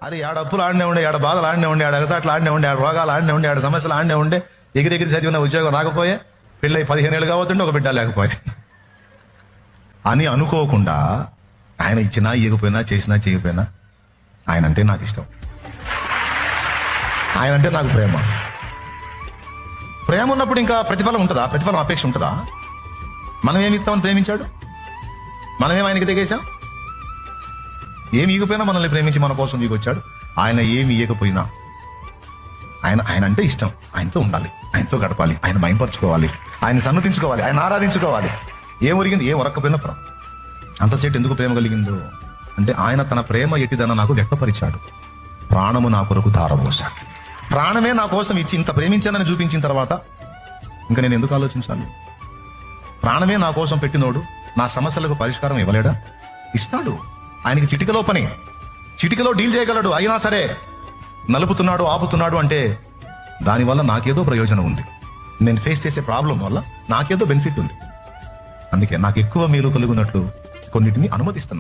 అరే ఆడ అప్పులు ఆడనే ఉండే, ఆడ బాధలు ఆడనే ఉండే, ఆడ ఎగసాట్లు ఆడనే ఉండే, ఆడ రోగాలు ఆడనే ఉండే, ఆడ సమస్యలు ఆడనే ఉండే, ఎగిరెగిరి చదివిన ఉద్యోగం రాకపోయే, పెళ్ళై 15 ఏళ్ళు కావతుండే ఒక బిడ్డ లేకపోయే అని అనుకోకుండా ఆయన ఇచ్చినా ఇవ్వకపోయినా చేసినా చేయకపోయినా ఆయన అంటే నాకు ఇష్టం, ఆయన అంటే నాకు ప్రేమ. ప్రేమ ఉన్నప్పుడు ఇంకా ప్రతిఫలం ఉంటుందా? ప్రతిఫలం అపేక్ష ఉంటుందా? మనం ఏమి ఇస్తామని ప్రేమించాడు, మనమేం ఆయనకి తెగేశాం? ఏమి ఇవ్వకపోయినా మనల్ని ప్రేమించి మన కోసం దిగొచ్చాడు. ఆయన ఏమి ఇవ్వకపోయినా ఆయన అంటే ఇష్టం, ఆయనతో ఉండాలి, ఆయనతో గడపాలి, ఆయన భయపరచుకోవాలి, ఆయన సన్నతించుకోవాలి, ఆయన ఆరాధించుకోవాలి. ఏం ఒరిగింది, ఏం ఒరక్కపోయినా అంతసేటు ఎందుకు ప్రేమ కలిగిందో అంటే ఆయన తన ప్రేమ ఎట్టిదన నాకు వ్యక్తపరిచాడు. ప్రాణము నా కొరకు ధారపోశాడు. ప్రాణమే నా కోసం ఇచ్చి ఇంత ప్రేమించానని చూపించిన తర్వాత ఇంకా నేను ఎందుకు ఆలోచించాలి? ప్రాణమే నా కోసం పెట్టినోడు నా సమస్యలకు పరిష్కారం ఇవ్వలేడా? ఇస్తాడు. ఆయనకి చిటికలో పని, చిటికలో డీల్ చేయగలడు. అయినా సరే నలుపుతున్నాడు, ఆపుతున్నాడు అంటే దానివల్ల నాకేదో ప్రయోజనం ఉంది. నేను ఫేస్ చేసే ప్రాబ్లం వల్ల నాకేదో బెనిఫిట్ ఉంది. అందుకే నాకు ఎక్కువ మేలు కలుగునట్లు కొన్నిటిని అనుమతిస్తున్నాను.